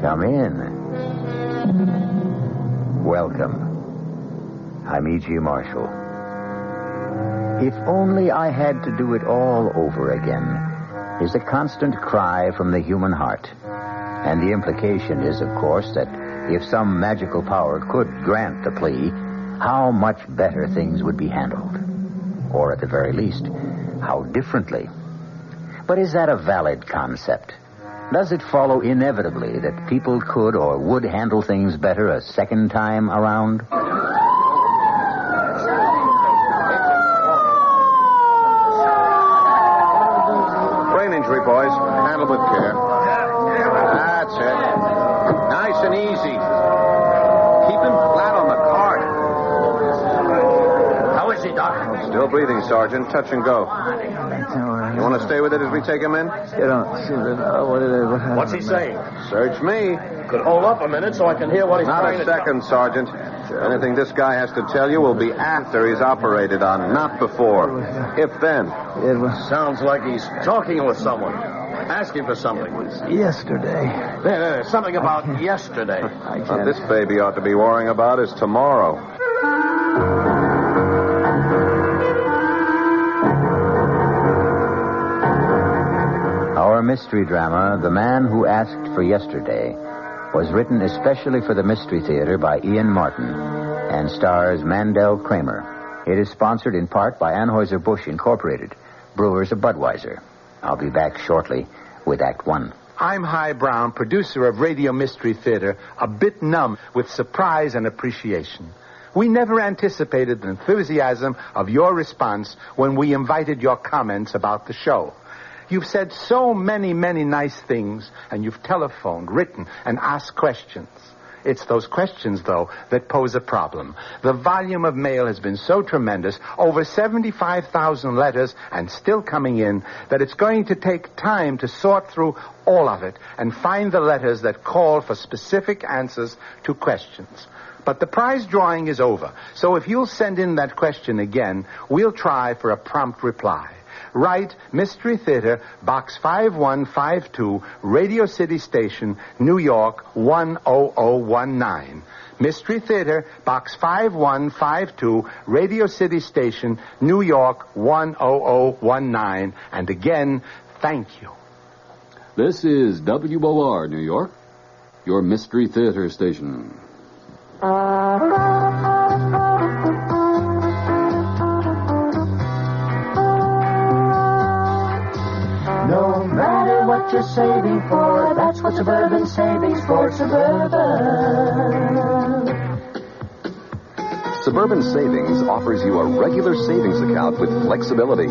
Come in. Welcome. I'm E.G. Marshall. If only I had to do it all over again is a constant cry from the human heart. And the implication is, of course, that if some magical power could grant the plea, how much better things would be handled. Or at the very least, how differently. But is that a valid concept? Does it follow inevitably that people could or would handle things better a second time around? Brain injury, boys. Handle with care. That's it. Nice and easy. Keep him flat on the cart. How is he, Doc? Still breathing, Sergeant. Touch and go. You want to stay with it as we take him in? You don't seem to know what it is. What's he saying? Search me. Could hold up a minute so I can hear what he's Not trying a to second, Sergeant. Anything this guy has to tell you will be after he's operated on, not before. If then. It was Sounds like he's talking with someone. Asking for something. yesterday. There, something about yesterday. What this baby ought to be worrying about is tomorrow. Our mystery drama, The Man Who Asked for Yesterday, was written especially for the Mystery Theater by Ian Martin and stars Mandel Kramer. It is sponsored in part by Anheuser-Busch Incorporated, brewers of Budweiser. I'll be back shortly with Act One. I'm Hy Brown, producer of Radio Mystery Theater, a bit numb with surprise and appreciation. We never anticipated the enthusiasm of your response when we invited your comments about the show. You've said so many, many nice things, and you've telephoned, written, and asked questions. It's those questions, though, that pose a problem. The volume of mail has been so tremendous, over 75,000 letters, and still coming in, that it's going to take time to sort through all of it and find the letters that call for specific answers to questions. But the prize drawing is over, so if you'll send in that question again, we'll try for a prompt reply. Write Mystery Theater, Box 5152, Radio City Station, New York, 10019. Mystery Theater, Box 5152, Radio City Station, New York, 10019. And again, thank you. This is WOR, New York, your Mystery Theater station. No matter what you're saving for, that's what Suburban Savings for Suburban. Suburban Savings offers you a regular savings account with flexibility.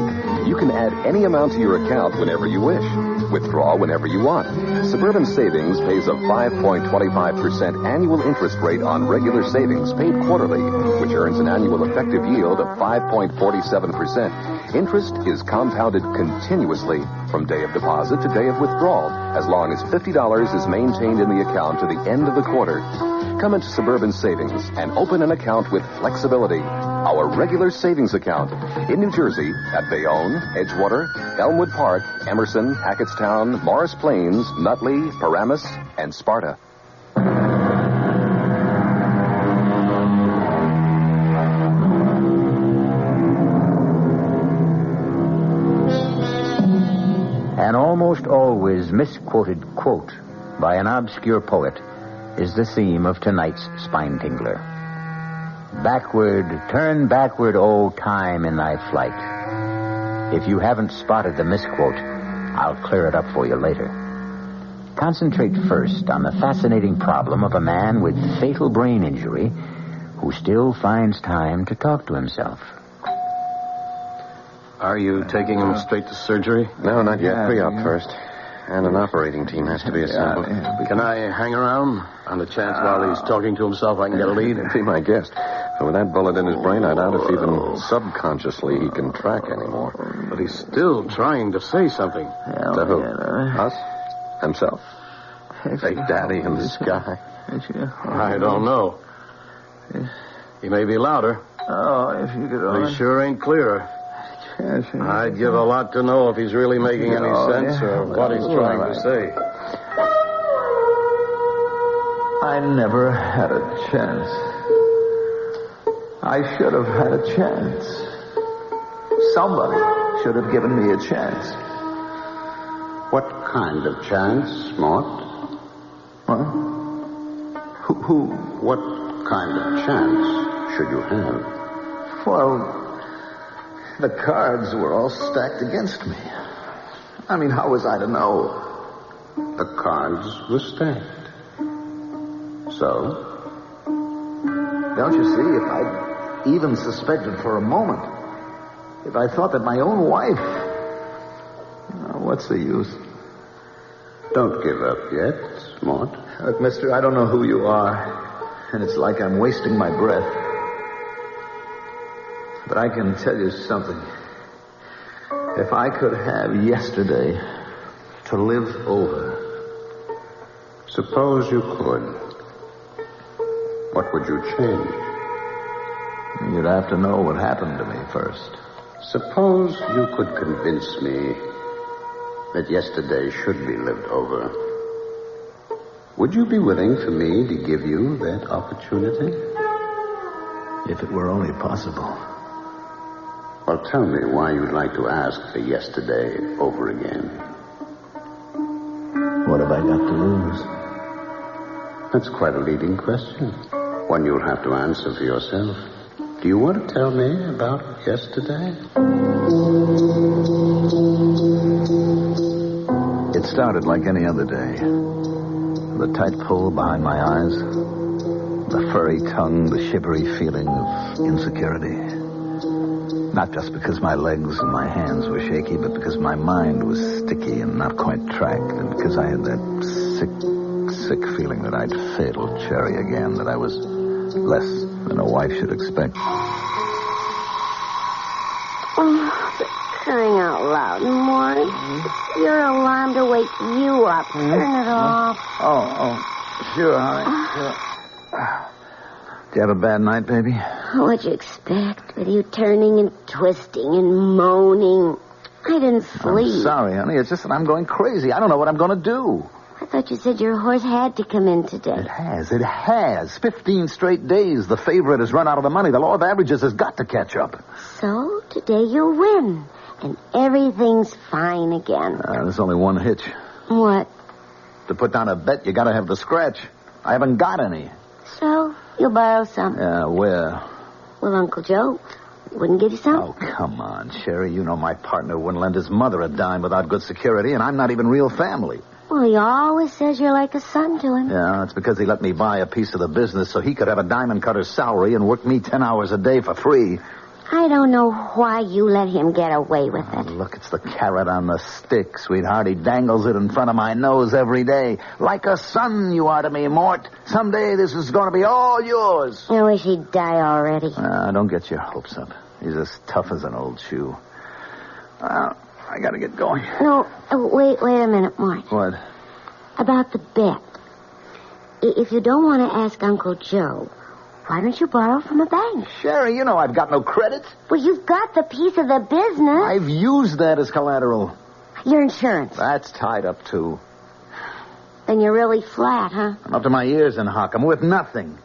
You can add any amount to your account whenever you wish. Withdraw whenever you want. Suburban Savings pays a 5.25% annual interest rate on regular savings paid quarterly, which earns an annual effective yield of 5.47%. Interest is compounded continuously from day of deposit to day of withdrawal, as long as $50 is maintained in the account to the end of the quarter. Come into Suburban Savings and open an account with flexibility. Our regular savings account in New Jersey at Bayonne, Edgewater, Elmwood Park, Emerson, Hackettstown, Morris Plains, Nutley, Paramus, and Sparta. An almost always misquoted quote by an obscure poet is the theme of tonight's Spine Tingler. Backward, turn backward, O time, in thy flight. If you haven't spotted the misquote, I'll clear it up for you later. Concentrate first on the fascinating problem of a man with fatal brain injury who still finds time to talk to himself. Are you taking him straight to surgery? No, not yet. Pre-op first. And an operating team has to be assembled. Can I hang around on the chance while he's talking to himself I can get a lead? Be my guest. But with that bullet in his brain, I doubt if even subconsciously he can track anymore. But he's still trying to say something. To who? Us? Himself? Fake daddy in the sky. I don't know. He may be louder. Oh, if you could But only... he sure ain't clearer. I'd give a lot to know if he's really making any sense or what he's trying to say. I never had a chance. I should have had a chance. Somebody should have given me a chance. What kind of chance, Mort? Huh? Who? What kind of chance should you have? Well, the cards were all stacked against me. I mean, how was I to know? The cards were stacked. So? Don't you see, if I'd even suspected for a moment, if I thought that my own wife... what's the use? Don't give up yet, Mort. Look, mister, I don't know who you are, and it's like I'm wasting my breath. But I can tell you something. If I could have yesterday to live over... Suppose you could. What would you change? You'd have to know what happened to me first. Suppose you could convince me that yesterday should be lived over. Would you be willing for me to give you that opportunity? If it were only possible. Well, tell me why you'd like to ask for yesterday over again. What have I got to lose? That's quite a leading question. One you'll have to answer for yourself. Do you want to tell me about yesterday? It started like any other day. The tight pull behind my eyes, the furry tongue, the shivery feeling of insecurity. Not just because my legs and my hands were shaky, but because my mind was sticky and not quite tracked, and because I had that sick feeling that I'd failed Cherry again, that I was less than a wife should expect. Oh, for crying out loud, Mort. Your alarm to wake you up. Turn it off. Oh, sure, honey. Sure. Did you have a bad night, baby? What'd you expect with you turning and twisting and moaning? I didn't sleep. I'm sorry, honey. It's just that I'm going crazy. I don't know what I'm going to do. I thought you said your horse had to come in today. It has. 15 straight days. The favorite has run out of the money. The law of averages has got to catch up. So, today you'll win. And everything's fine again. There's only one hitch. What? To put down a bet, you got to have the scratch. I haven't got any. So, you'll borrow some. Yeah, where? Well, Uncle Joe wouldn't give you some. Oh, come on, Sherry. You know my partner wouldn't lend his mother a dime without good security, and I'm not even real family. Well, he always says you're like a son to him. Yeah, it's because he let me buy a piece of the business so he could have a diamond cutter's salary and work me 10 hours a day for free. I don't know why you let him get away with it. Look, it's the carrot on the stick, sweetheart. He dangles it in front of my nose every day. Like a son you are to me, Mort. Someday this is going to be all yours. I wish he'd die already. Don't get your hopes up. He's as tough as an old shoe. I got to get going. No, wait a minute, Mort. What? About the bet. If you don't want to ask Uncle Joe, why don't you borrow from a bank? Sherry, you know I've got no credit. Well, you've got the piece of the business. I've used that as collateral. Your insurance. That's tied up, too. Then you're really flat, huh? I'm up to my ears in hock. I'm worth nothing.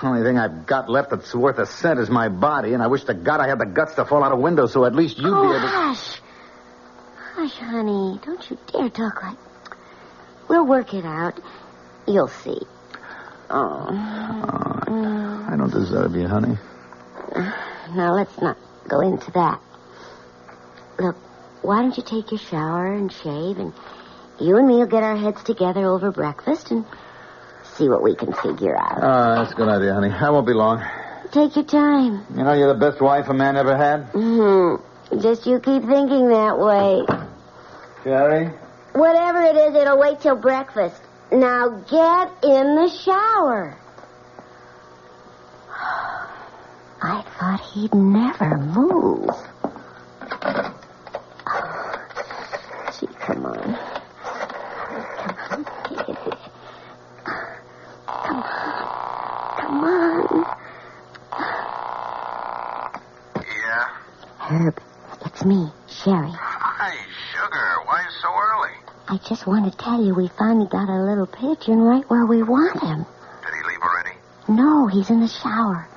Only thing I've got left that's worth a cent is my body, and I wish to God I had the guts to fall out a window so at least you'd be able to... Hush, honey. Don't you dare talk like... We'll work it out. You'll see. I don't deserve you, honey. Now, let's not go into that. Look, why don't you take your shower and shave, and you and me will get our heads together over breakfast and see what we can figure out. That's a good idea, honey. I won't be long. Take your time. You know you're the best wife a man ever had? Mm-hmm. Just you keep thinking that way. Sherry? Whatever it is, it'll wait till breakfast. Now get in the shower. I thought he'd never move. Gee, come on. Take it easy. Come on. Yeah? Herb, it's me, Sherry. Hi, Sugar. Why so early? I just want to tell you we finally got a little pigeon right where we want him. Did he leave already? No, he's in the shower.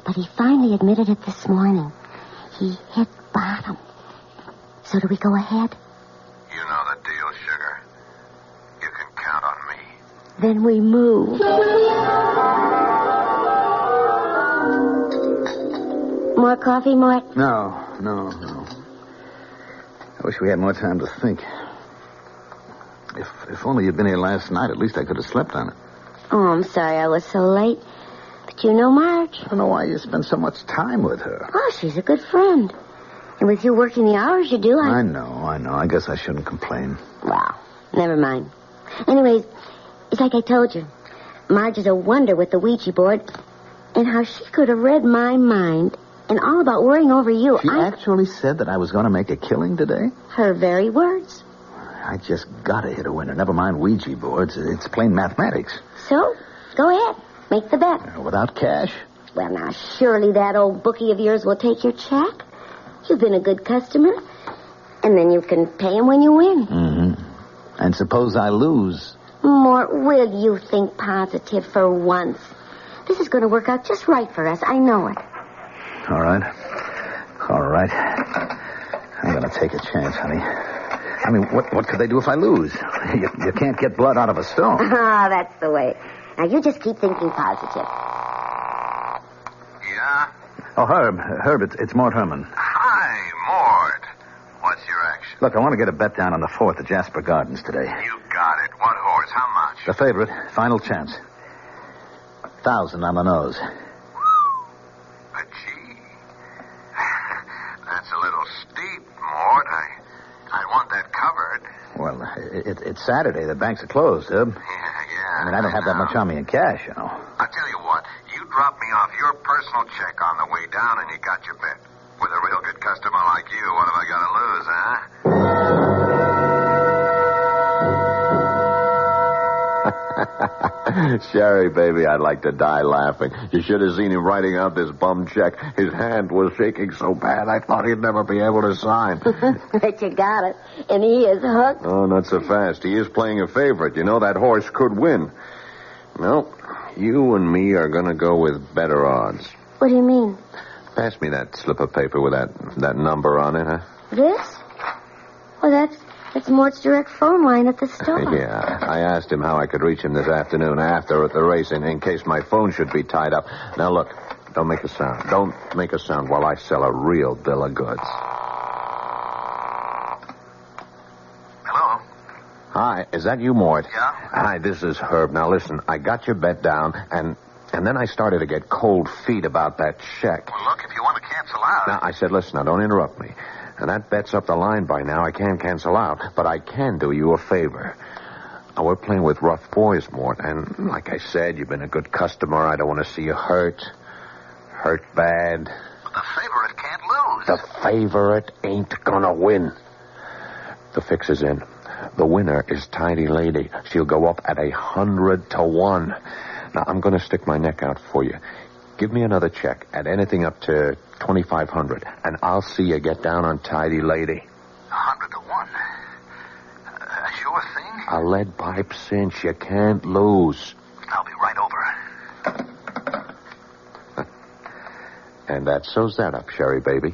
But he finally admitted it this morning. He hit bottom. So do we go ahead? You know the deal, sugar. You can count on me. Then we move. More coffee, Mort? No. I wish we had more time to think. If only you'd been here last night, at least I could have slept on it. Oh, I'm sorry I was so late. But you know Marge. I don't know why you spend so much time with her. Oh, she's a good friend. And with you working the hours you do, I know. I guess I shouldn't complain. Well, never mind. Anyways, it's like I told you. Marge is a wonder with the Ouija board. And how she could have read my mind and all about worrying over you. She actually said that I was going to make a killing today? Her very words. I just got to hit a winner. Never mind Ouija boards. It's plain mathematics. So, go ahead. Make the bet. Without cash? Well, now, surely that old bookie of yours will take your check. You've been a good customer. And then you can pay him when you win. Mm-hmm. And suppose I lose? Mort, will you think positive for once? This is going to work out just right for us. I know it. All right. I'm going to take a chance, honey. I mean, what could they do if I lose? You can't get blood out of a stone. Ah, that's the way. Now, you just keep thinking positive. Yeah? Oh, Herb, it's Mort Herman. Hi, Mort. What's your action? Look, I want to get a bet down on the 4th at Jasper Gardens today. You got it. What horse? How much? The favorite. Final chance. 1,000 on the nose. But gee. That's a little steep, Mort. I want that covered. Well, it's Saturday. The banks are closed, Herb. Yeah. I mean, I don't have that much on me in cash, you know. I'll tell you what. You drop me off your personal check on the way down and you got your bet. With a real good customer like you, what have I got to lose, huh? Sherry, baby, I'd like to die laughing. You should have seen him writing out this bum check. His hand was shaking so bad, I thought he'd never be able to sign. But you got it. And he is hooked. Oh, not so fast. He is playing a favorite. You know, that horse could win. No, you and me are going to go with better odds. What do you mean? Pass me that slip of paper with that number on it, huh? This? Well, that's Mort's direct phone line at the store. Yeah, I asked him how I could reach him this afternoon after at the race in case my phone should be tied up. Now, look, don't make a sound. Don't make a sound while I sell a real bill of goods. Hello? Hi, is that you, Mort? Yeah? Hi, this is Herb. Now, listen, I got your bet down, and then I started to get cold feet about that check. Well, look, if you want to cancel out... Now, I said, listen, now, don't interrupt me. And that bet's up the line by now. I can't cancel out, but I can do you a favor. Now, we're playing with rough boys, Mort, and like I said, you've been a good customer. I don't want to see you hurt bad. But the favorite can't lose. The favorite ain't gonna win. The fix is in. The winner is Tidy Lady. She'll go up at 100 to 1. Now, I'm going to stick my neck out for you. Give me another check at anything up to $2,500, and I'll see you get down on Tidy Lady. 100 to 1. A sure thing? A lead pipe cinch. You can't lose. I'll be right over. And that sews that up, Sherry, baby.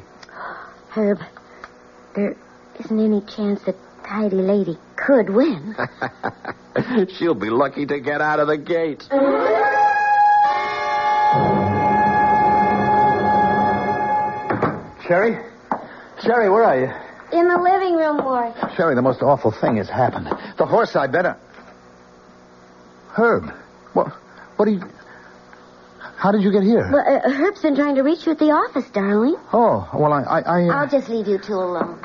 Herb, there isn't any chance that Tidy Lady could win. She'll be lucky to get out of the gate. Sherry, where are you? In the living room, Mort. Sherry, the most awful thing has happened. The horse I bet... Herb, what do you... How did you get here? Well, Herb's been trying to reach you at the office, darling. Oh, well, I'll just leave you two alone.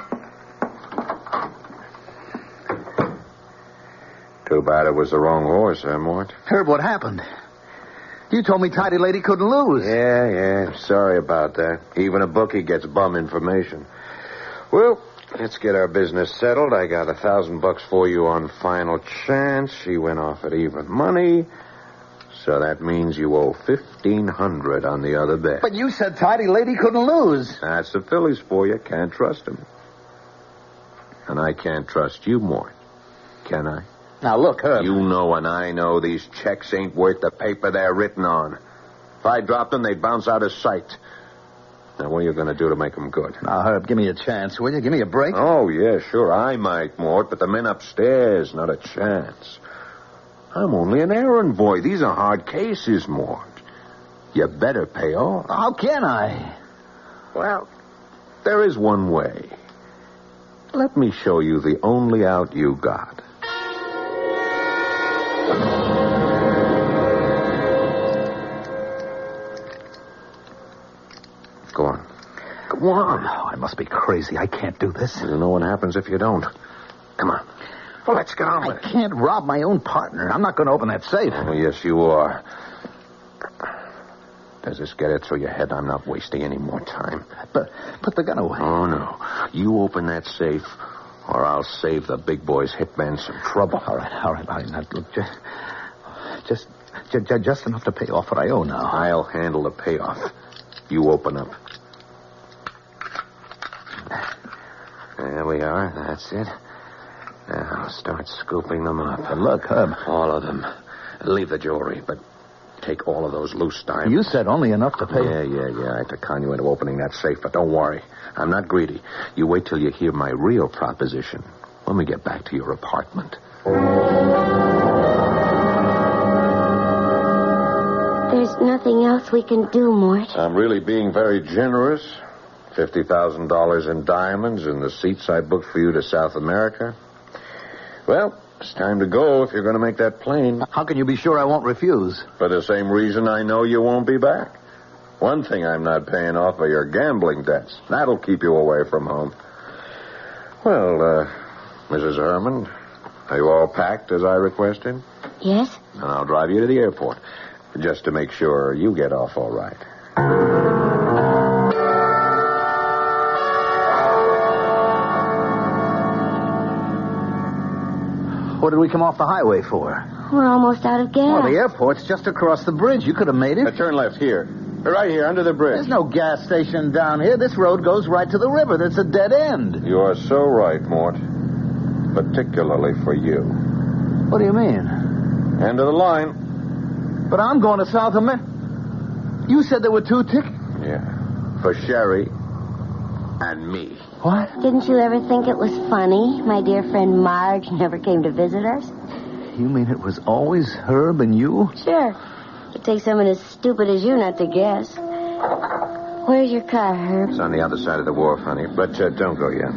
Too bad it was the wrong horse, huh, Mort? Herb, what happened? You told me Tidy Lady couldn't lose. Yeah. Sorry about that. Even a bookie gets bum information. Well, let's get our business settled. I got $1,000 for you on final chance. She went off at even money. So that means you owe $1,500 on the other bet. But you said Tidy Lady couldn't lose. That's the Phillies for you. Can't trust them. And I can't trust you more. can I? Now, look, Herb. You know and I know these checks ain't worth the paper they're written on. If I dropped them, they'd bounce out of sight. Now, what are you going to do to make them good? Now, Herb, give me a chance, will you? Give me a break. Oh, yeah, sure, I might, Mort, but the men upstairs, not a chance. I'm only an errand boy. These are hard cases, Mort. You better pay off. How can I? Well, there is one way. Let me show you the only out you got. Go on. Go on. Oh, I must be crazy. I can't do this. You know what happens if you don't. Come on. Well, let's get on with I can't rob my own partner. I'm not going to open that safe. Oh, yes, you are. Does this get it through your head? I'm not wasting any more time. But put the gun away. Oh, no. You open that safe, or I'll save the big boy's hitman some trouble. All right. Now, look, just enough to pay off what I owe now. I'll handle the payoff. You open up. There we are. That's it. Now, start scooping them up. But look, Herb. All of them. Leave the jewelry, but take all of those loose diamonds. You said only enough to pay. Yeah. I had to con you into opening that safe, but don't worry. I'm not greedy. You wait till you hear my real proposition when we get back to your apartment. There's nothing else we can do, Mort. I'm really being very generous. $50,000 in diamonds and the seats I booked for you to South America. Well, it's time to go if you're going to make that plane. How can you be sure I won't refuse? For the same reason I know you won't be back. One thing I'm not paying off are your gambling debts. That'll keep you away from home. Well, Mrs. Herman, are you all packed as I requested? Yes? And I'll drive you to the airport, just to make sure you get off all right. What did we come off the highway for? We're almost out of gas. Well, the airport's just across the bridge. You could have made it. Turn left here. Right here, under the bridge. There's no gas station down here. This road goes right to the river. That's a dead end. You are so right, Mort. Particularly for you. What do you mean? End of the line. But I'm going to South America. You said there were 2 tickets? Yeah. For Sherry and me. What? Didn't you ever think it was funny? My dear friend Marge never came to visit us. You mean it was always Herb and you? Sure. It takes someone as stupid as you not to guess. Where's your car, Herb? It's on the other side of the wharf, honey. But don't go yet.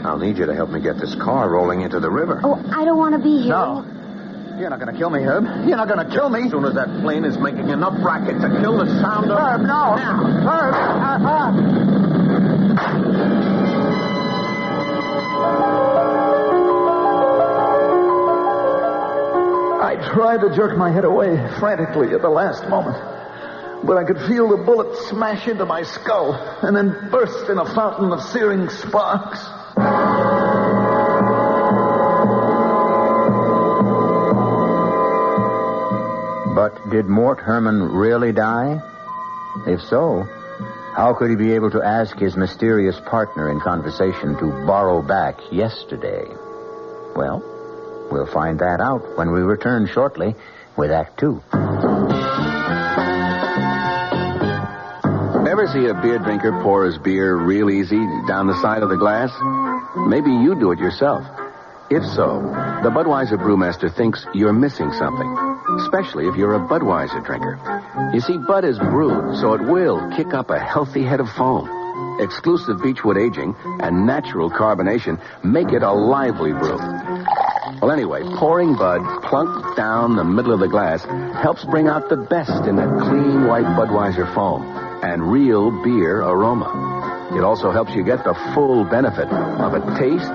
I'll need you to help me get this car rolling into the river. Oh, I don't want to be here. No. You're not going to kill me, Herb. You're not going to kill me. As soon as that plane is making enough racket to kill the sound of... Herb, no. Herb. I tried to jerk my head away frantically at the last moment, but I could feel the bullet smash into my skull and then burst in a fountain of searing sparks. But did Mort Herman really die? If so, how could he be able to ask his mysterious partner in conversation to borrow back yesterday? Well, we'll find that out when we return shortly with Act 2. Ever see a beer drinker pour his beer real easy down the side of the glass? Maybe you do it yourself. If so, the Budweiser brewmaster thinks you're missing something, especially if you're a Budweiser drinker. You see, Bud is brewed so it will kick up a healthy head of foam. Exclusive beechwood aging and natural carbonation make it a lively brew. Well, anyway, pouring Bud plunk down the middle of the glass helps bring out the best in that clean white Budweiser foam and real beer aroma. It also helps you get the full benefit of a taste,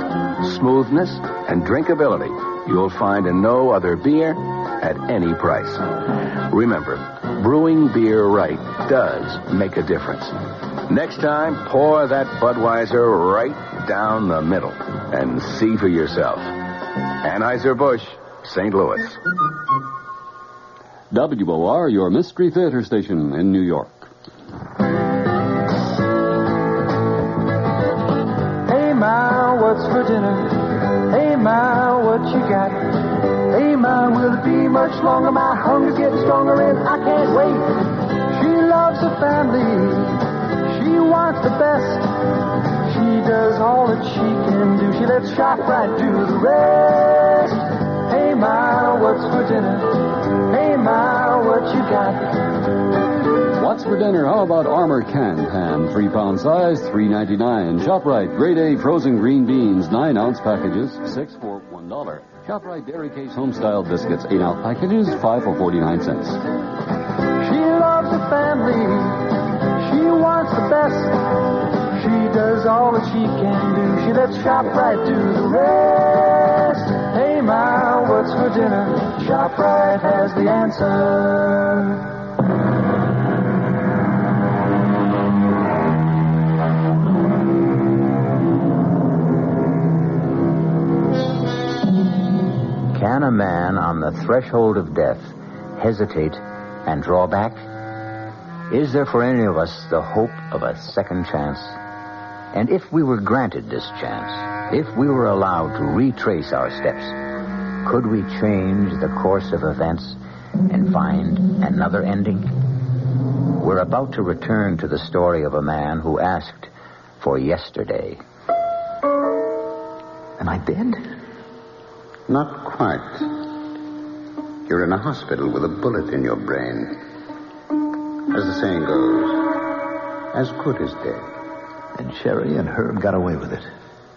smoothness, and drinkability you'll find in no other beer at any price. Remember, brewing beer right does make a difference. Next time, pour that Budweiser right down the middle and see for yourself. Anheuser-Busch, St. Louis. WOR, your Mystery Theater station in New York. Hey, Ma, what's for dinner? Hey, Ma, what what you got. Hey, Ma, will it be much longer? My hunger's getting stronger and I can't wait. She loves her family. She wants the best. She does all that she can do. She lets ShopRite do the rest. Hey, Ma, what's for dinner? Hey, Ma, what you got? What's for dinner? How about Armor Can Pan, 3-pound size, $3.99. ShopRite, grade A frozen green beans, 9-ounce packages, 6 for $1. ShopRite Dairy Case Homestyle biscuits, 8-ounce packages, 5 for 49 cents. She loves her family. She wants the best. She does all that she can do. She lets ShopRite do the rest. Hey, Ma, what's for dinner? ShopRite has the answer. Can a man on the threshold of death hesitate and draw back? Is there for any of us the hope of a second chance? And if we were granted this chance, if we were allowed to retrace our steps, could we change the course of events and find another ending? We're about to return to the story of a man who asked for yesterday. Am I dead? Not quite. You're in a hospital with a bullet in your brain. As the saying goes, as good as dead. And Sherry and Herb got away with it.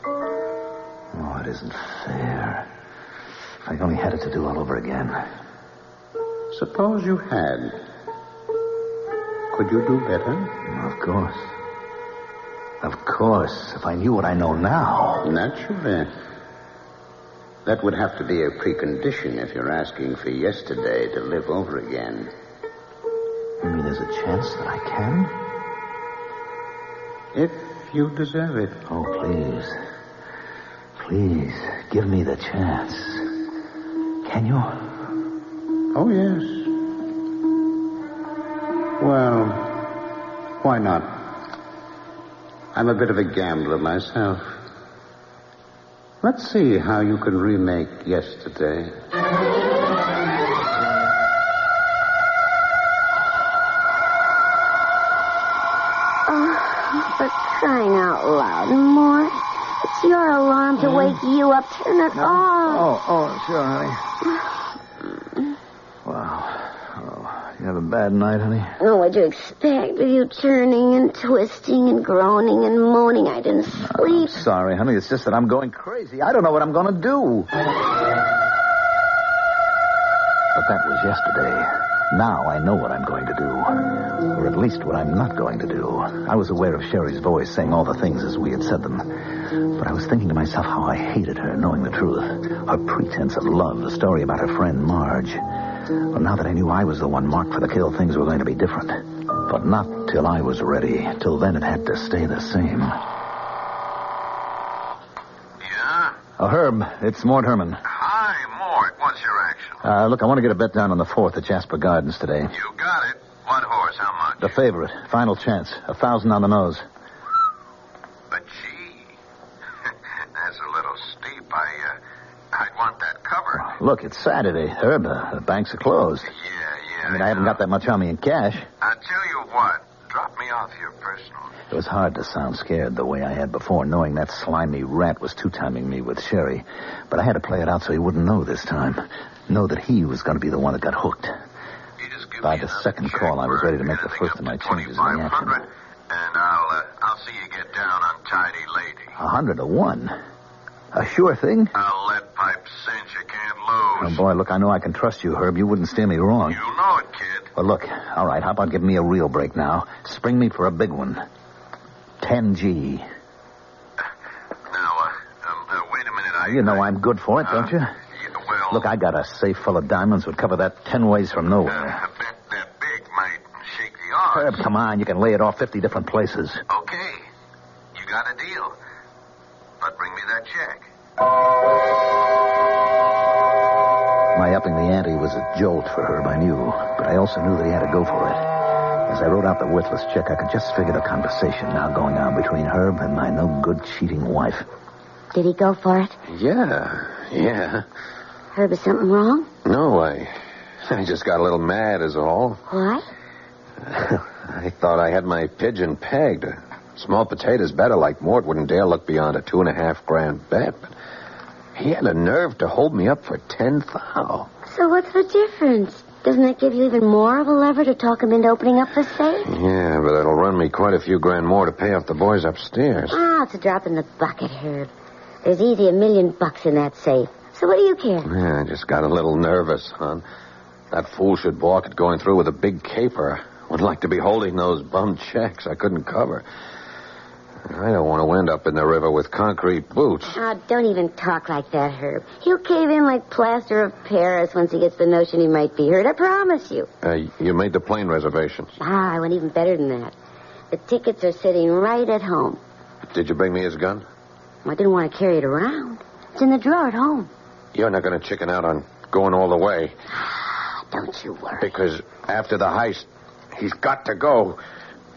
Oh, it isn't fair. If I only had it to do all over again. Suppose you had. Could you do better? Of course. Of course. If I knew what I know now. Naturally. That would have to be a precondition if you're asking for yesterday to live over again. You mean there's a chance that I can? If you deserve it. Oh, please. Please, give me the chance. Can you? Oh, yes. Well, why not? I'm a bit of a gambler myself. Let's see how you can remake yesterday. Oh, for crying out loud, Mort. It's your alarm to wake you up. Turn it off. Oh, sure, honey. Wow. Oh, you have a bad night, honey? Oh, what'd you expect? With you turning and twisting and groaning and moaning, I didn't sleep. I'm sorry, honey. It's just that I'm going crazy. I don't know what I'm going to do. But that was yesterday. Now I know what I'm going to do. Or at least what I'm not going to do. I was aware of Sherry's voice saying all the things as we had said them. But I was thinking to myself how I hated her, knowing the truth. Her pretense of love, the story about her friend Marge. Well, now that I knew I was the one marked for the kill, things were going to be different. But not till I was ready. Till then it had to stay the same. Yeah? Oh, Herb, it's Mort Herman. Hi, Mort. What's your action? Look, I want to get a bet down on the 4th at Jasper Gardens today. You got it. What horse? How much? The favorite. Final chance. 1,000 on the nose. But gee, that's a little steep. I'd want that cover. Look, it's Saturday, Herb. The banks are closed. Yeah. I mean, I haven't got that much on me in cash. I'll tell you what. Drop me off your personal. It was hard to sound scared the way I had before, knowing that slimy rat was two-timing me with Sherry. But I had to play it out so he wouldn't know this time. Know that he was going to be the one that got hooked. By the second call, I was ready to make the first of my changes in the action. And I'll see you get down on Tidy Lady. 100 to 1. A sure thing? I'll let pipe cinch. You can't lose. Oh, boy, look, I know I can trust you, Herb. You wouldn't steer me wrong. You know it, kid. Well, look, all right, how about giving me a real break now? Spring me for a big one. 10G. Now, wait a minute. You know I'm good for it, don't you? Yeah, well... Look, I got a safe full of diamonds would cover that 10 ways from nowhere. I bet that big might shake the odds. Herb, come on, you can lay it off 50 different places. Okay, you got a deal. But bring me that check. My upping the ante was a jolt for Herb, I knew. But I also knew that he had to go for it. As I wrote out the worthless check, I could just figure the conversation now going on between Herb and my no-good cheating wife. Did he go for it? Yeah. Herb, is something wrong? No, I just got a little mad is all. What? I thought I had my pigeon pegged. Small potatoes better like Mort wouldn't dare look beyond a $2.5 bet. But he had a nerve to hold me up for 10 thou. So what's the difference? Doesn't that give you even more of a lever to talk him into opening up the safe? Yeah, but it'll run me quite a few grand more to pay off the boys upstairs. It's a drop in the bucket, Herb. There's easy $1 million in that safe. So what do you care? Yeah, I just got a little nervous, hon. That fool should balk at going through with a big caper. Would like to be holding those bum checks I couldn't cover. I don't want to end up in the river with concrete boots. Don't even talk like that, Herb. He'll cave in like plaster of Paris once he gets the notion he might be hurt. I promise you. You made the plane reservations. I went even better than that. The tickets are sitting right at home. Did you bring me his gun? I didn't want to carry it around. It's in the drawer at home. You're not going to chicken out on going all the way. Don't you worry. Because after the heist, he's got to go.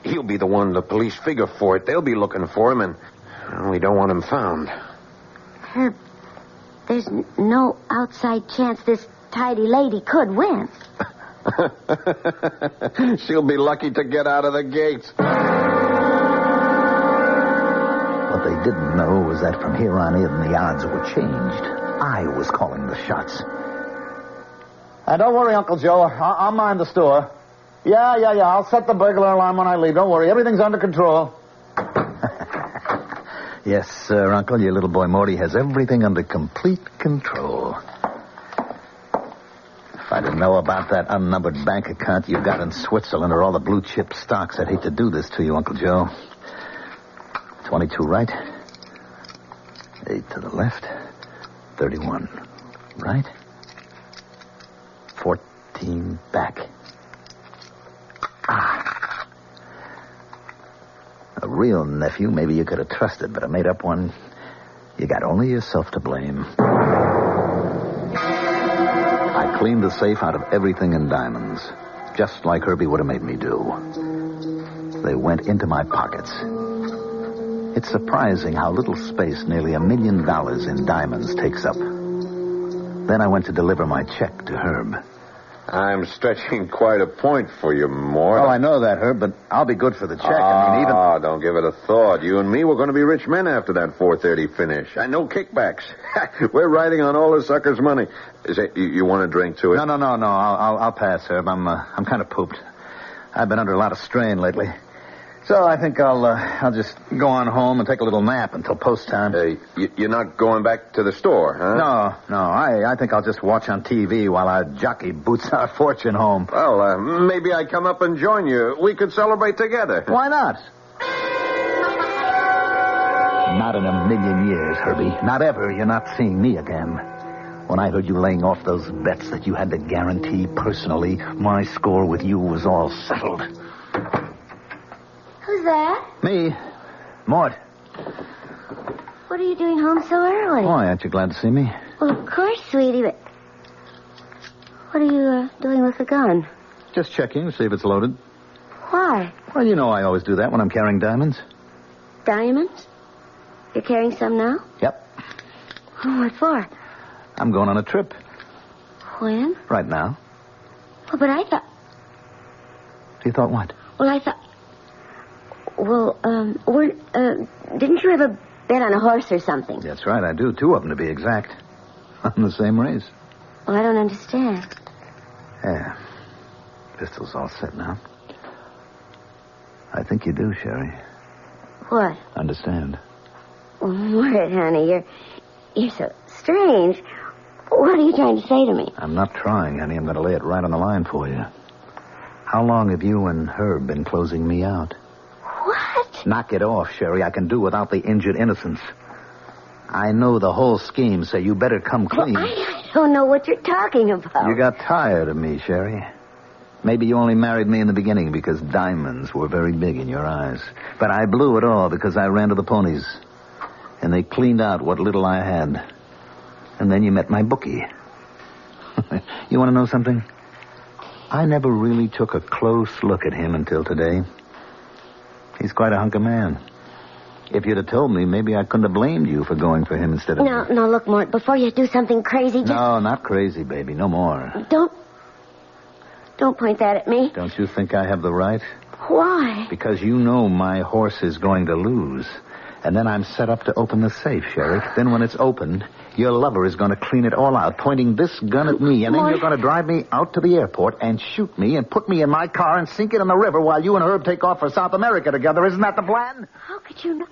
He'll be the one the police figure for it. They'll be looking for him, and we don't want him found. Herb, there's no outside chance this tidy lady could win. She'll be lucky to get out of the gates. What they didn't know was that from here on in, the odds were changed. I was calling the shots. Don't worry, Uncle Joe. I'll mind the store. Yeah. I'll set the burglar alarm when I leave. Don't worry. Everything's under control. Yes, sir, Uncle. Your little boy Morty has everything under complete control. If I didn't know about that unnumbered bank account you got in Switzerland or all the blue chip stocks, I'd hate to do this to you, Uncle Joe. 22 right. 8 to the left. 31 right. 14 back. A real nephew, maybe you could have trusted, but a made-up one, you got only yourself to blame. I cleaned the safe out of everything in diamonds, just like Herbie would have made me do. They went into my pockets. It's surprising how little space nearly $1 million in diamonds takes up. Then I went to deliver my check to Herb. I'm stretching quite a point for you, Mort. Oh, I know that, Herb, but I'll be good for the check. Don't give it a thought. You and me, we're going to be rich men after that 4:30 finish. I know kickbacks. We're riding on all the suckers' money. You want a drink to it? No. I'll pass, Herb. I'm kind of pooped. I've been under a lot of strain lately. So I think I'll just go on home and take a little nap until post time. You're not going back to the store, huh? No. I think I'll just watch on TV while our jockey boots our fortune home. Well, maybe I come up and join you. We could celebrate together. Why not? Not in a million years, Herbie. Not ever. You're not seeing me again. When I heard you laying off those bets that you had to guarantee personally, my score with you was all settled. Who's that? Me. Mort. What are you doing home so early? Why, aren't you glad to see me? Well, of course, sweetie, but... What are you doing with the gun? Just checking to see if it's loaded. Why? Well, you know I always do that when I'm carrying diamonds. Diamonds? You're carrying some now? Yep. Oh, what for? I'm going on a trip. When? Right now. Oh, but I thought... You thought what? Well, I thought... Well, didn't you have a bet on a horse or something? That's right, I do. 2 of them, to be exact. On the same race. Well, I don't understand. Yeah. Pistol's all set now. I think you do, Sherry. What? Understand. Well, Mort, honey, you're so strange. What are you trying to say to me? I'm not trying, honey. I'm going to lay it right on the line for you. How long have you and Herb been closing me out? What? Knock it off, Sherry. I can do without the injured innocence. I know the whole scheme, so you better come clean. Well, I don't know what you're talking about. You got tired of me, Sherry. Maybe you only married me in the beginning because diamonds were very big in your eyes. But I blew it all because I ran to the ponies. And they cleaned out what little I had. And then you met my bookie. You want to know something? I never really took a close look at him until today. He's quite a hunk of man. If you'd have told me, maybe I couldn't have blamed you for going for him instead of me. No, look, Mort, before you do something crazy, just... No, not crazy, baby. No more. Don't point that at me. Don't you think I have the right? Why? Because you know my horse is going to lose. And then I'm set up to open the safe, Sherry. Then when it's opened, your lover is going to clean it all out, pointing this gun at me. And then you're going to drive me out to the airport and shoot me and put me in my car and sink it in the river while you and Herb take off for South America together. Isn't that the plan? How could you know?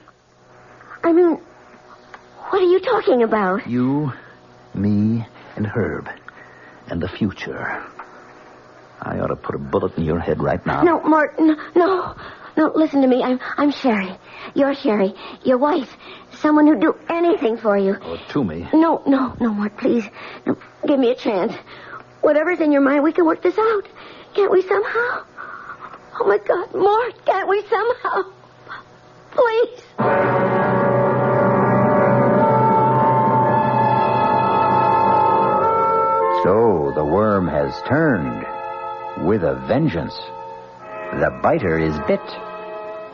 I mean, what are you talking about? You, me, and Herb. And the future. I ought to put a bullet in your head right now. No, Martin, no. No, listen to me. I'm Sherry. You're Sherry. Your wife. Someone who'd do anything for you. Oh, to me? No, Mort, please. No, give me a chance. Whatever's in your mind, we can work this out. Can't we somehow? Oh, my God, Mort, can't we somehow? Please. So the worm has turned with a vengeance. The biter is bit,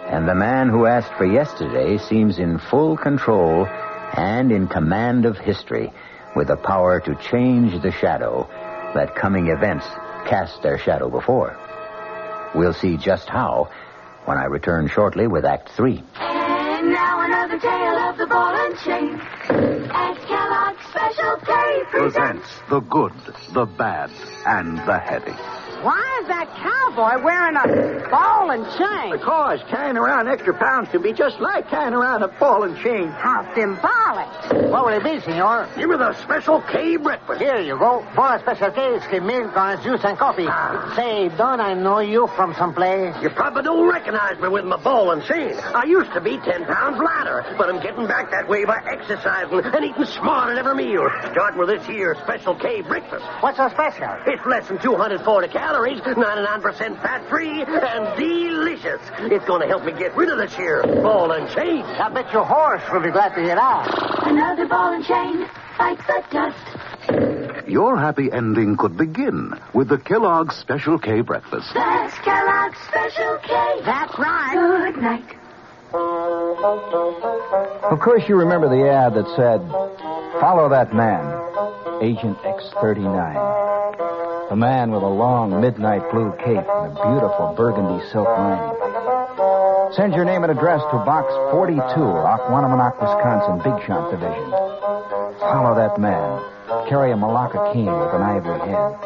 and the man who asked for yesterday seems in full control and in command of history, with the power to change the shadow that coming events cast their shadow before. We'll see just how when I return shortly with Act 3. And now another tale of the ball and chain. As Kellogg's Special K presents the good, the bad, and the heady. Why is that cowboy wearing a ball and chain? Because carrying around extra pounds can be just like carrying around a ball and chain. How symbolic. What will it be, senor? Give me the Special K breakfast. Here you go. 4 Special Ks, milk, juice, and coffee. Say, don't I know you from someplace? You probably don't recognize me with my ball and chain. I used to be 10 pounds lighter, but I'm getting back that way by exercising and eating smart at every meal. Starting with this here Special K breakfast. What's so special? It's less than 240 calories, 99% fat-free, and delicious. It's going to help me get rid of this here ball and chain. I bet your horse will be glad to get out. another ball and chain bites the dust. Your happy ending could begin with the Kellogg's Special K breakfast. That's Kellogg's Special K. That's right. Good night. Of course, you remember the ad that said, "Follow that man, Agent X39. A man with a long midnight blue cape and a beautiful burgundy silk lining. Send your name and address to Box 42, Aquanamonac, Wisconsin, Big Shot Division. Follow that man. Carry a Malacca cane with an ivory head.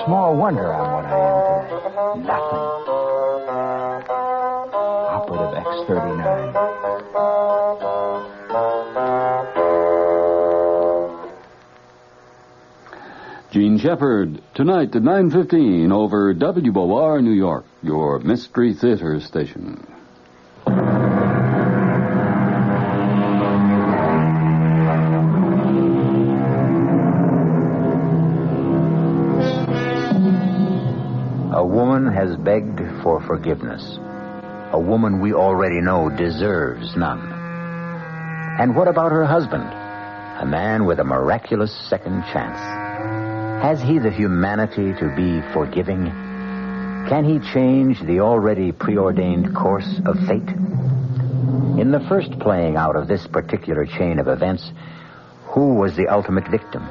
Small wonder I'm what I am today. Nothing. Operative X39. Gene Shepard, tonight at 9:15 over WOR New York, your Mystery Theater station. A woman has begged for forgiveness. A woman we already know deserves none. And what about her husband? A man with a miraculous second chance. Has he the humanity to be forgiving? Can he change the already preordained course of fate? In the first playing out of this particular chain of events, who was the ultimate victim?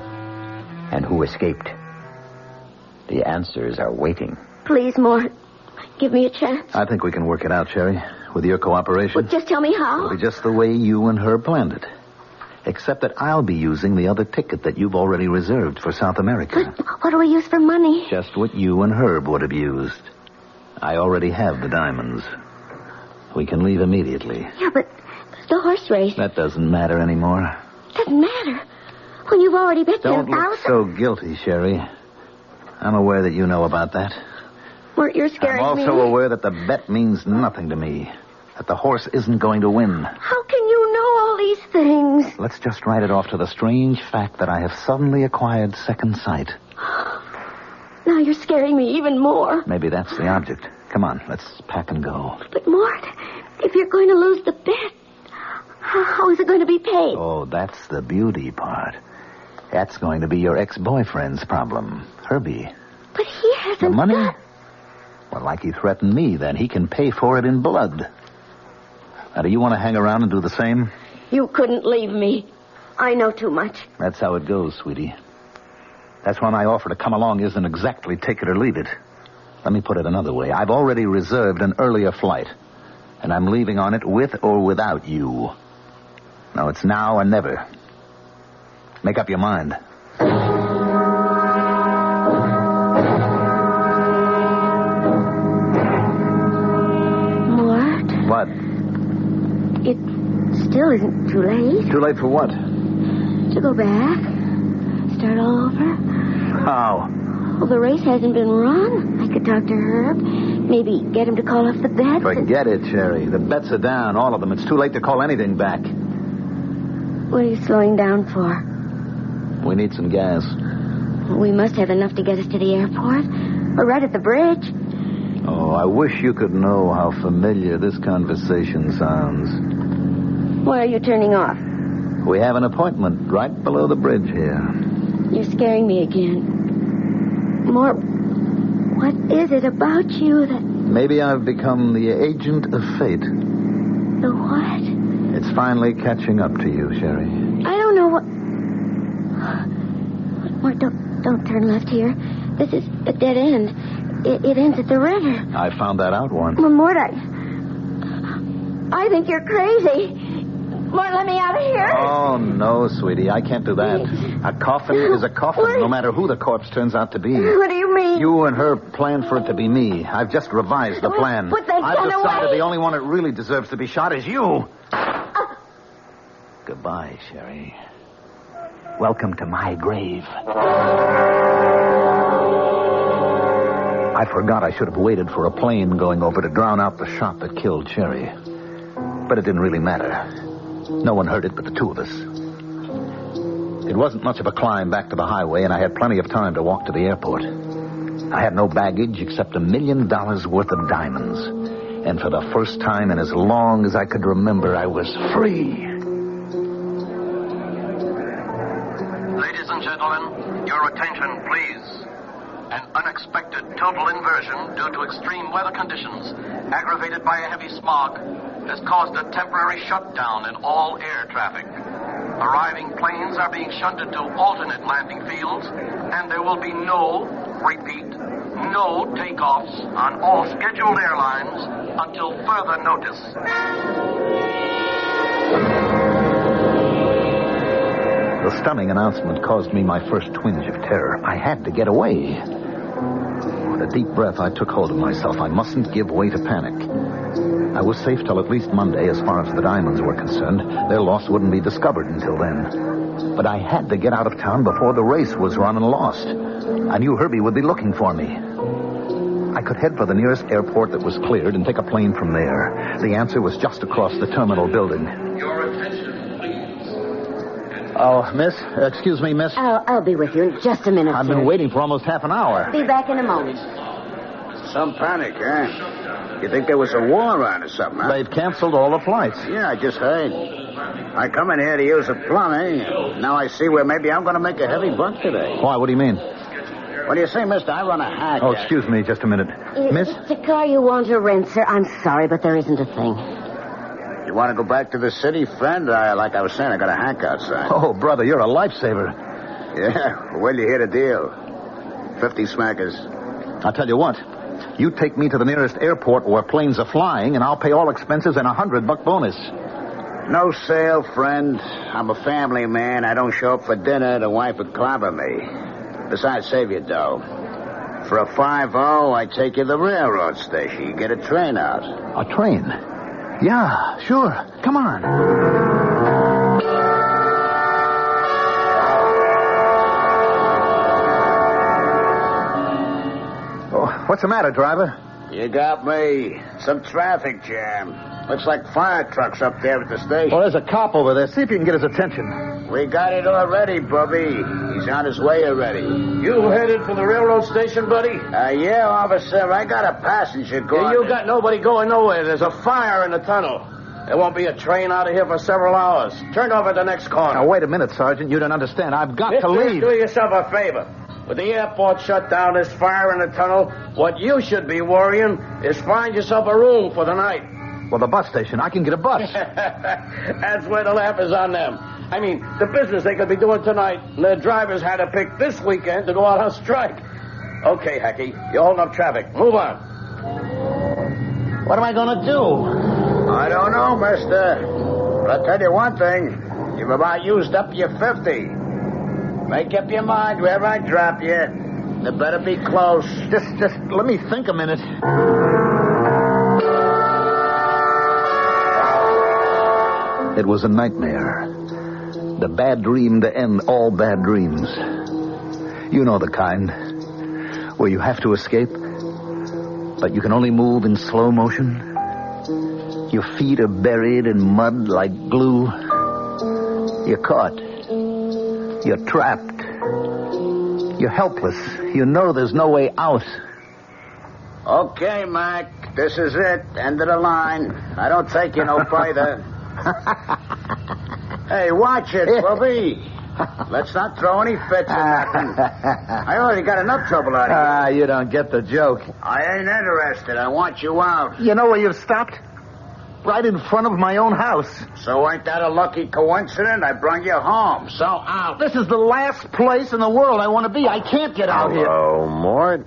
And who escaped? The answers are waiting. Please, Mort, give me a chance. I think we can work it out, Sherry, with your cooperation. Well, just tell me how. It'll be just the way you and her planned it. Except that I'll be using the other ticket that you've already reserved for South America. But what do we use for money? Just what you and Herb would have used. I already have the diamonds. We can leave immediately. Yeah, but the horse race. That doesn't matter anymore. Doesn't matter. When you've already bet Don't 10,000. look so guilty, Sherry. I'm aware that you know about that. Mort, you're scaring I'm me. also aware that the bet means nothing to me. That the horse isn't going to win. How can you know all these things? Let's just write it off to the strange fact that I have suddenly acquired second sight. Now you're scaring me even more. Maybe that's the object. Come on, let's pack and go. But, Mort, if you're going to lose the bet, how is it going to be paid? Oh, that's the beauty part. That's going to be your ex-boyfriend's problem, Herbie. But he hasn't The money? got... Well, like he threatened me, then he can pay for it in blood. Now, do you want to hang around and do the same? You couldn't leave me. I know too much. That's how it goes, sweetie. That's why my offer to come along isn't exactly take it or leave it. Let me put it another way. I've already reserved an earlier flight, and I'm leaving on it with or without you. Now, it's now or never. Make up your mind. Mort? What? It still isn't too late. Too late for what? To go back. Start all over. How? Well, the race hasn't been run. I could talk to Herb. Maybe get him to call off the bets. Forget it, Cherry. The bets are down, all of them. It's too late to call anything back. What are you slowing down for? We need some gas. We must have enough to get us to the airport. We're right at the bridge. Oh, I wish you could know how familiar this conversation sounds. Why are you turning off? We have an appointment right below the bridge here. You're scaring me again. Mort, what is it about you that... Maybe I've become the agent of fate. The what? It's finally catching up to you, Sherry. I don't know what... Mort, don't turn left here. This is a dead end. It ends at the river. I found that out once. Well, Mort, I think you're crazy. Mort, let me out of here. Oh, no, sweetie. I can't do that. A coffin is a coffin, no matter who the corpse turns out to be. What do you mean? You and her planned for it to be me. I've just revised the plan. Put that I've gun decided away. the only one that really deserves to be shot is you. Goodbye, Sherry. Welcome to my grave. I forgot I should have waited for a plane going over to drown out the shot that killed Cherry. But it didn't really matter. No one heard it but the two of us. It wasn't much of a climb back to the highway, and I had plenty of time to walk to the airport. I had no baggage except $1 million worth of diamonds. And for the first time in as long as I could remember, I was free. Ladies and gentlemen, your attention, please. An unexpected total inversion due to extreme weather conditions, aggravated by a heavy smog, has caused a temporary shutdown in all air traffic. Arriving planes are being shunted to alternate landing fields, and there will be no takeoffs on all scheduled airlines until further notice. The stunning announcement caused me my first twinge of terror. I had to get away. With a deep breath, I took hold of myself. I mustn't give way to panic. I was safe till at least Monday, as far as the diamonds were concerned. Their loss wouldn't be discovered until then. But I had to get out of town before the race was run and lost. I knew Herbie would be looking for me. I could head for the nearest airport that was cleared and take a plane from there. The answer was just across the terminal building. Your attention, please. Oh, miss? Excuse me, miss? I'll be with you in just a minute, I've sir. been waiting for almost half an hour. Be back in a moment. Some panic, huh? You think there was a war on or something, huh? They've canceled all the flights. Yeah, I just heard. I come in here to use a plumber. Now I see where maybe I'm going to make a heavy buck today. Why? What do you mean? What do you say, mister? I run a hack. Oh, excuse me just a minute. Miss? It's a car you want to rent, sir. I'm sorry, but there isn't a thing. You want to go back to the city, friend? Like I was saying, I got a hack outside. Oh, brother, you're a lifesaver. Yeah, well, you hear the deal. 50 smackers. I'll tell you what. You take me to the nearest airport where planes are flying, and I'll pay all expenses and $100 bonus. No sale, friend. I'm a family man. I don't show up for dinner. The wife would clobber me. Besides, save your dough. For a 5-0, I take you to the railroad station. You get a train out. A train? Yeah, sure. Come on. Oh, what's the matter, driver? You got me. Some traffic jam. Looks like fire trucks up there at the station. Well, there's a cop over there. See if you can get his attention. We got it already, Bubby. He's on his way already. You headed for the railroad station, buddy? Yeah, officer. I got a passenger going. You got nobody going nowhere. There's a fire in the tunnel. There won't be a train out of here for several hours. Turn over at the next corner. Now, wait a minute, Sergeant. You don't understand. I've got to leave. Do yourself a favor. With the airport shut down, there's fire in the tunnel. What you should be worrying is find yourself a room for the night. Well, the bus station. I can get a bus. That's where the laugh is on them. I mean, the business they could be doing tonight, and their drivers had to pick this weekend to go out on strike. Okay, Hacky, you're holding up traffic. Move on. What am I going to do? I don't know, mister. But I'll tell you one thing. You've about used up your 50. Make up your mind wherever I drop you. It better be close. Just let me think a minute. It was a nightmare. The bad dream to end all bad dreams. You know the kind. Where you have to escape, but you can only move in slow motion. Your feet are buried in mud like glue. You're caught. You're trapped. You're helpless. You know there's no way out. Okay, Mac. This is it. End of the line. I don't take you no further. Hey, watch it, Bobby. Let's not throw any fits or nothing. I already got enough trouble out of you. You don't get the joke. I ain't interested. I want you out. You know where you've stopped? Right in front of my own house. So ain't that a lucky coincidence? I brung you home. So out. This is the last place in the world I want to be. I can't get out here. Hello, Mort.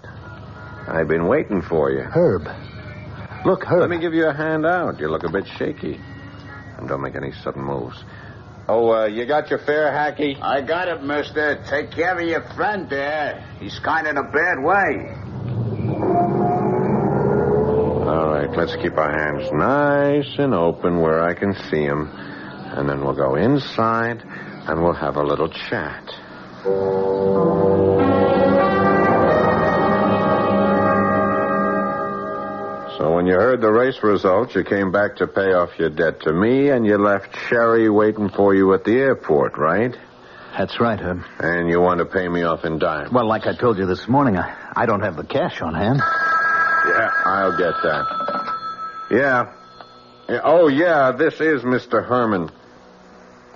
I've been waiting for you. Herb. Look, Herb. Let me give you a hand out. You look a bit shaky. And don't make any sudden moves. Oh, you got your fare, Hacky? I got it, mister. Take care of your friend there. He's kind of in a bad way. All right, let's keep our hands nice and open where I can see him. And then we'll go inside and we'll have a little chat. So when you heard the race results, you came back to pay off your debt to me, and you left Sherry waiting for you at the airport, right? That's right, Herb. And you want to pay me off in dimes. Well, like I told you this morning, I don't have the cash on hand. Yeah, I'll get that. Yeah. Oh, yeah, this is Mr. Herman.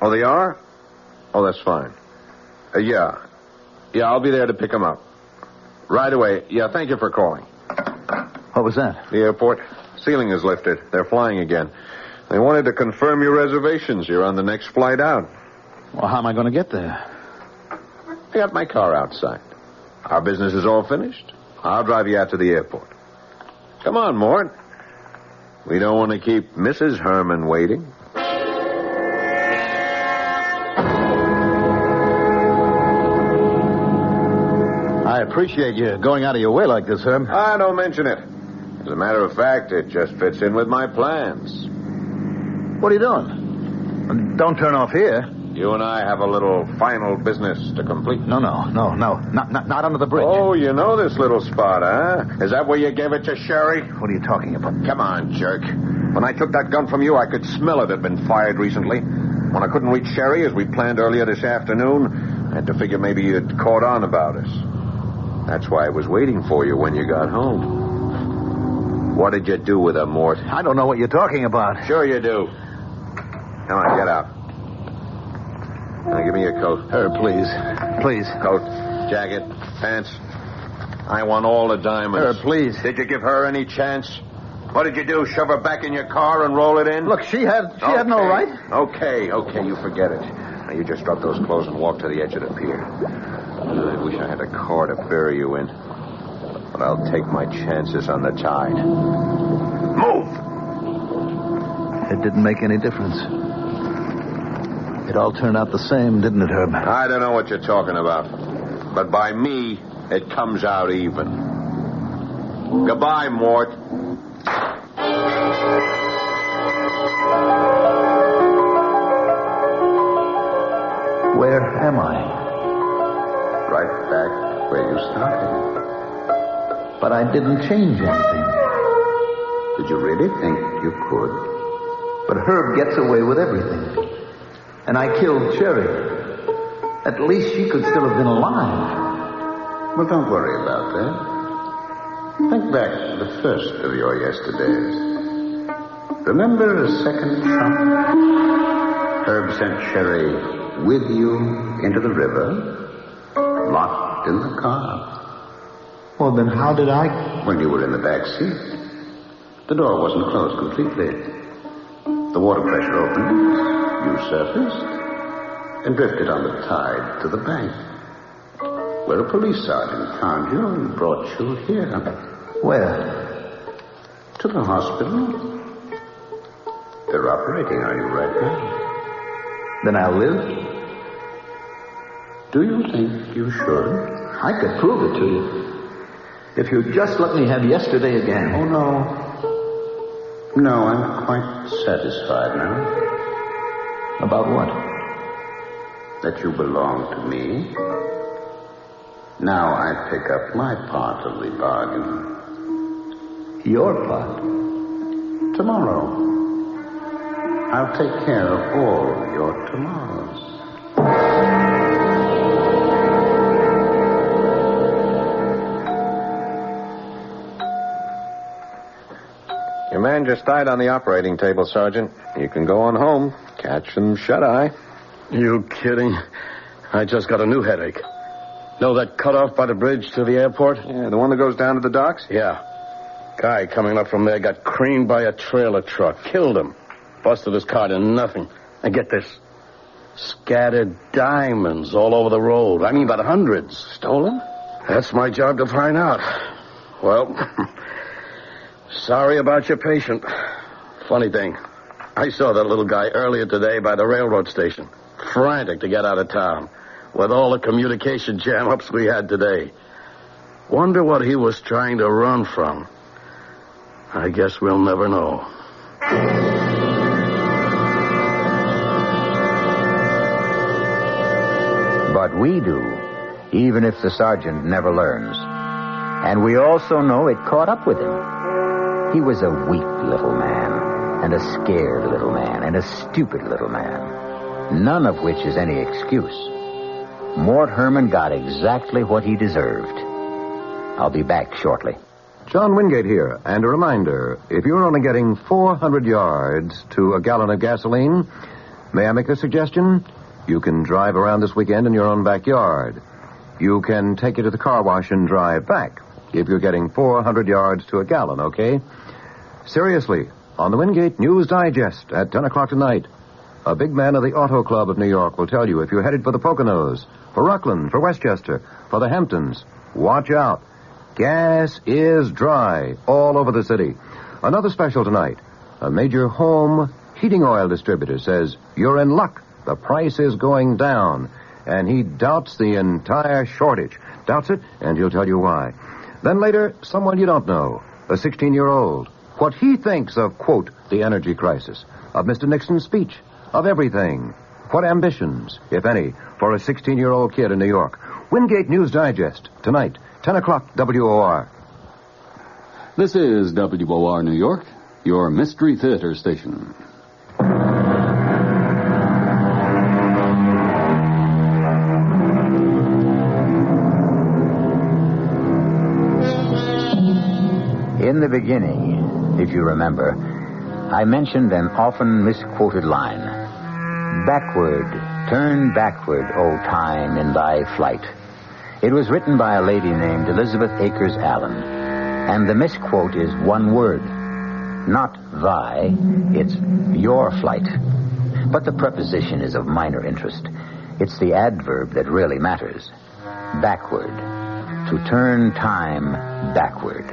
Oh, they are? Oh, that's fine. Yeah. Yeah, I'll be there to pick him up. Right away. Yeah, thank you for calling. What was that? The airport. Ceiling is lifted. They're flying again. They wanted to confirm your reservations. You're on the next flight out. Well, how am I going to get there? I got my car outside. Our business is all finished. I'll drive you out to the airport. Come on, Mort. We don't want to keep Mrs. Herman waiting. I appreciate you going out of your way like this, Herb. Don't mention it. As a matter of fact, it just fits in with my plans. What are you doing? Don't turn off here. You and I have a little final business to complete. No. Not under the bridge. Oh, you know this little spot, huh? Is that where you gave it to Sherry? What are you talking about? Come on, jerk. When I took that gun from you, I could smell it had been fired recently. When I couldn't reach Sherry, as we planned earlier this afternoon, I had to figure maybe you'd caught on about us. That's why I was waiting for you when you got home. What did you do with her, Mort? I don't know what you're talking about. Sure you do. Come on, get out. Now, give me your coat. Herb, please. Please. Coat, jacket, pants. I want all the diamonds. Herb, please. Did you give her any chance? What did you do, shove her back in your car and roll it in? Look, she had no right. Okay, you forget it. Now, you just drop those clothes and walk to the edge of the pier. I wish I had a car to bury you in. But I'll take my chances on the tide. Move! It didn't make any difference. It all turned out the same, didn't it, Herb? I don't know what you're talking about. But by me, it comes out even. Goodbye, Mort. Where am I? Right back where you started. But I didn't change anything. Did you really think you could? But Herb gets away with everything. And I killed Sherry. At least she could still have been alive. Well, don't worry about that. Think back to the first of your yesterdays. Remember a second shot? Herb sent Sherry with you into the river, locked in the car. Well, then how did I... When you were in the back seat. The door wasn't closed completely. The water pressure opened, you surfaced, and drifted on the tide to the bank, where a police sergeant found you and brought you here. Where? To the hospital. They're operating on you right now. Then I'll live? Do you think you should? I could prove it to you. If you'd just let me have yesterday again. Oh, no. No, I'm quite satisfied now. About what? That you belong to me. Now I pick up my part of the bargain. Your part? Tomorrow. I'll take care of all your tomorrows. Your man just died on the operating table, Sergeant. You can go on home. Catch some shut-eye. You kidding? I just got a new headache. Know that cutoff by the bridge to the airport? Yeah, the one that goes down to the docks? Yeah. Guy coming up from there got creamed by a trailer truck. Killed him. Busted his car to nothing. And get this. Scattered diamonds all over the road. I mean, by the hundreds. Stolen? That's my job to find out. Well, sorry about your patient. Funny thing, I saw that little guy earlier today by the railroad station. Frantic to get out of town. With all the communication jam-ups we had today. Wonder what he was trying to run from. I guess we'll never know. But we do, even if the sergeant never learns. And we also know it caught up with him. He was a weak little man, and a scared little man, and a stupid little man. None of which is any excuse. Mort Herman got exactly what he deserved. I'll be back shortly. John Wingate here, and a reminder, if you're only getting 400 yards to a gallon of gasoline, may I make a suggestion? You can drive around this weekend in your own backyard. You can take it to the car wash and drive back if you're getting 400 yards to a gallon, okay? Seriously, on the Wingate News Digest at 10 o'clock tonight, a big man of the Auto Club of New York will tell you if you're headed for the Poconos, for Rockland, for Westchester, for the Hamptons, watch out. Gas is dry all over the city. Another special tonight. A major home heating oil distributor says you're in luck. The price is going down. And he doubts the entire shortage. Doubts it, and he'll tell you why. Then later, someone you don't know, a 16-year-old. What he thinks of, quote, the energy crisis, of Mr. Nixon's speech, of everything. What ambitions, if any, for a 16-year-old kid in New York. Wingate News Digest, tonight, 10 o'clock, WOR. This is WOR New York, your Mystery Theater station. In the beginning, if you remember, I mentioned an often misquoted line. Backward, turn backward, O time, in thy flight. It was written by a lady named Elizabeth Akers Allen, and the misquote is one word. Not thy, it's your flight. But the preposition is of minor interest. It's the adverb that really matters. Backward. To turn time backward.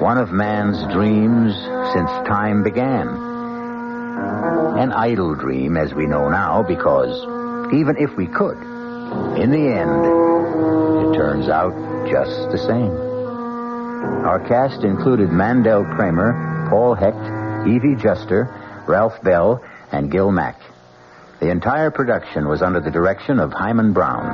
One of man's dreams since time began. An idle dream, as we know now, because even if we could, in the end, it turns out just the same. Our cast included Mandel Kramer, Paul Hecht, Evie Juster, Ralph Bell, and Gil Mack. The entire production was under the direction of Hyman Brown.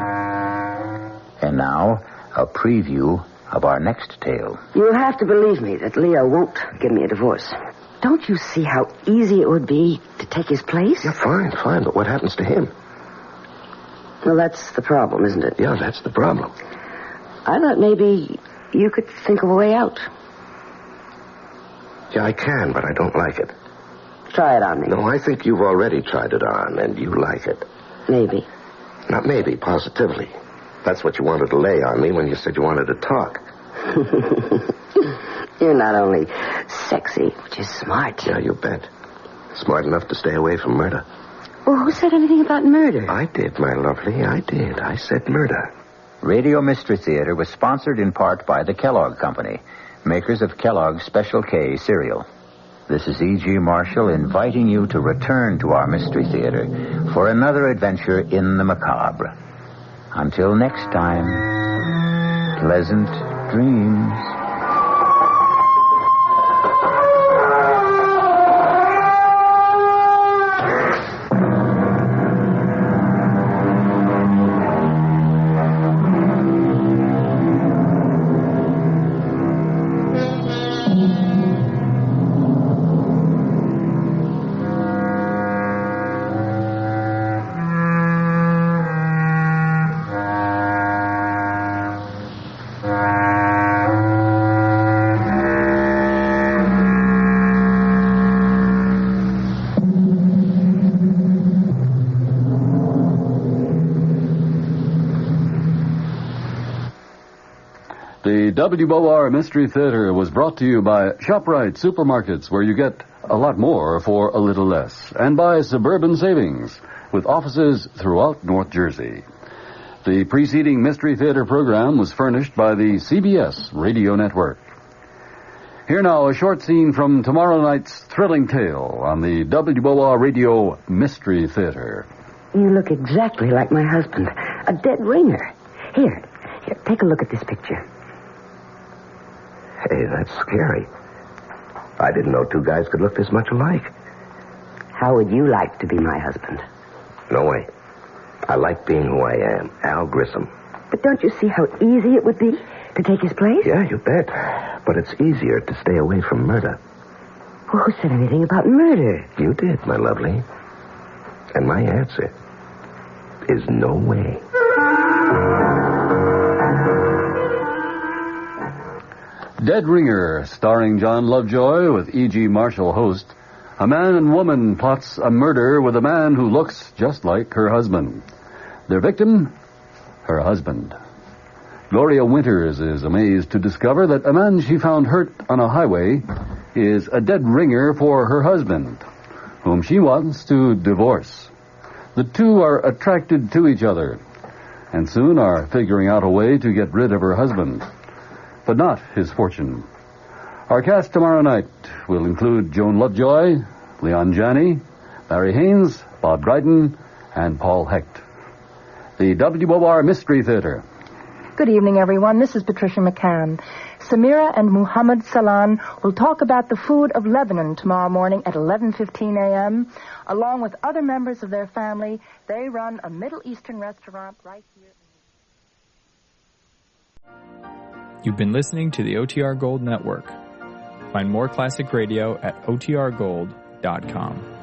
And now, a preview of our next tale. You'll have to believe me that Leo won't give me a divorce. Don't you see how easy it would be to take his place? Yeah, fine, but what happens to him? Well, that's the problem, isn't it? Yeah, that's the problem. I thought maybe you could think of a way out. Yeah, I can, but I don't like it. Try it on me. No, I think you've already tried it on, and you like it. Maybe. Not maybe, positively. That's what you wanted to lay on me when you said you wanted to talk. You're not only sexy, but you're smart. Yeah, you bet. Smart enough to stay away from murder. Well, who said anything about murder? I did, my lovely. I did. I said murder. Radio Mystery Theater was sponsored in part by the Kellogg Company, makers of Kellogg's Special K cereal. This is E.G. Marshall inviting you to return to our Mystery Theater for another adventure in the macabre. Until next time, pleasant dreams. The WOR Mystery Theater was brought to you by ShopRite Supermarkets, where you get a lot more for a little less, and by Suburban Savings, with offices throughout North Jersey. The preceding Mystery Theater program was furnished by the CBS Radio Network. Here now, a short scene from tomorrow night's thrilling tale on the WOR Radio Mystery Theater. You look exactly like my husband, a dead ringer. Here, take a look at this picture. Hey, that's scary. I didn't know two guys could look this much alike. How would you like to be my husband? No way. I like being who I am, Al Grissom. But don't you see how easy it would be to take his place? Yeah, you bet. But it's easier to stay away from murder. Well, who said anything about murder? You did, my lovely. And my answer is no way. Dead Ringer, starring John Lovejoy with E.G. Marshall host. A man and woman plots a murder with a man who looks just like her husband. Their victim, her husband. Gloria Winters is amazed to discover that a man she found hurt on a highway is a dead ringer for her husband, whom she wants to divorce. The two are attracted to each other, and soon are figuring out a way to get rid of her husband, but not his fortune. Our cast tomorrow night will include Joan Lovejoy, Leon Janney, Larry Haynes, Bob Dryden, and Paul Hecht. The WOR Mystery Theater. Good evening, everyone. This is Patricia McCann. Samira and Muhammad Salan will talk about the food of Lebanon tomorrow morning at 11:15 a.m. Along with other members of their family, they run a Middle Eastern restaurant right here. You've been listening to the OTR Gold Network. Find more classic radio at otrgold.com.